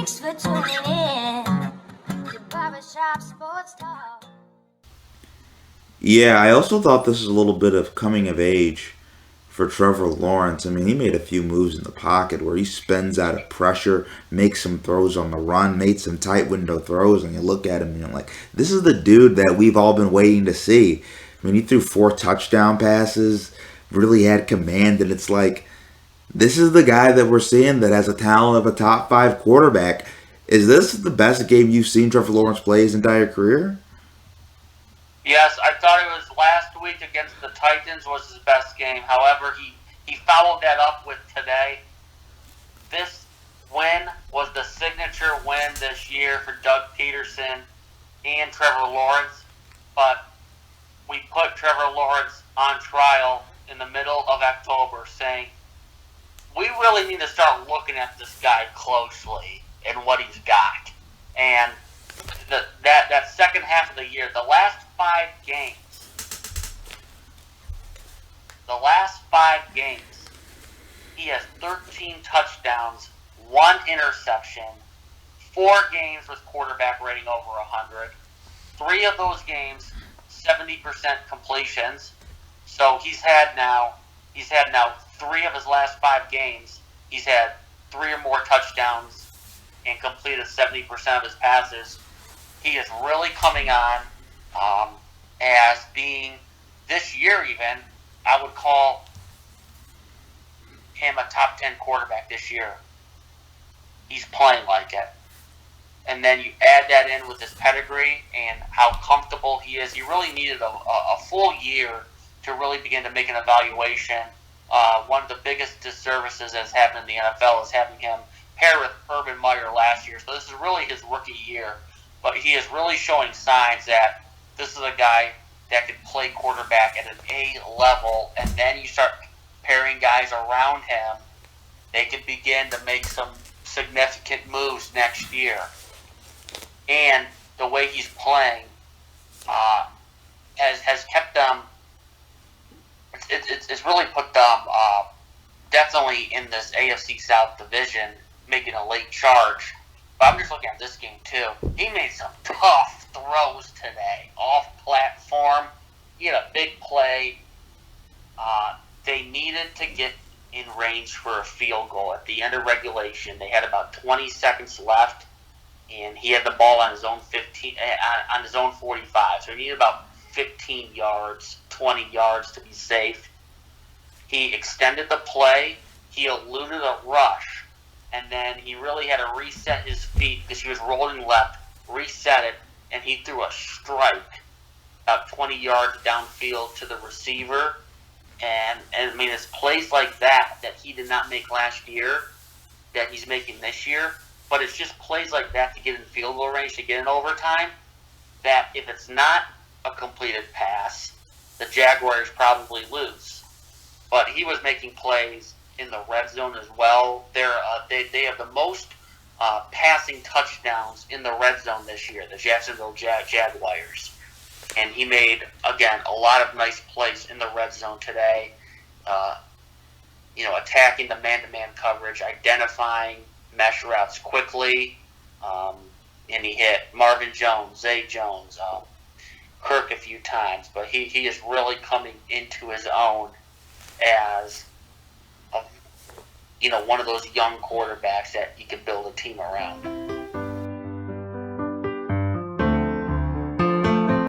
Thanks for tuning in to Barbershop Sports Talk. Yeah, I also thought this was a little bit of coming of age for Trevor Lawrence. I mean, he made a few moves in the pocket where he spins out of pressure, makes some throws on the run, made some tight window throws, and you look at him and you're like, this is the dude that we've all been waiting to see. I mean, he threw 4 touchdown passes, really had command, and it's like, this is the guy that we're seeing that has a talent of a top 5 quarterback. Is this the best game you've seen Trevor Lawrence play his entire career? Yes, I thought it was last week against the Titans was his best game. However, he followed that up with today. This win was the signature win this year for Doug Peterson and Trevor Lawrence. But we put Trevor Lawrence on trial in the middle of October, saying we really need to start looking at this guy closely and what he's got. And that second half of the year, the last 5 games, he has 13 touchdowns, 1 interception, 4 games with quarterback rating over 100. 3 of those games, 70% completions. So he's had now 3 of his last 5 games. He's had 3 or more touchdowns and completed 70% of his passes. He is really coming on as being, this year even, I would call him a top 10 quarterback this year. He's playing like it. And then you add that in with his pedigree and how comfortable he is. He really needed a full year to really begin to make an evaluation. One of the biggest disservices that's happened in the NFL is having him pair with Urban Meyer last year. So this is really his rookie year. But he is really showing signs that this is a guy that can play quarterback at an A level, and then you start pairing guys around him, they can begin to make some significant moves next year. And the way he's playing has kept them. It's really put them definitely in this AFC South division, making a late charge. But I'm just looking at this game too. He made some tough throws today, off platform. He had a big play. They needed to get in range for a field goal at the end of regulation. They had about 20 seconds left, and he had the ball on his own 45. So he needed about 15 yards, 20 yards to be safe. He extended the play. He eluded a rush. And then he really had to reset his feet because he was rolling left, reset it, and he threw a strike about 20 yards downfield to the receiver. And I mean, it's plays like that he did not make last year that he's making this year. But it's just plays like that to get in field goal range, to get in overtime, that if it's not a completed pass, the Jaguars probably lose. But he was making plays in the red zone as well. They have the most passing touchdowns in the red zone this year, the Jacksonville Jaguars. And he made, again, a lot of nice plays in the red zone today. Attacking the man-to-man coverage, identifying mesh routes quickly. And he hit Marvin Jones, Zay Jones, Kirk a few times. But he is really coming into his own as one of those young quarterbacks that you can build a team around.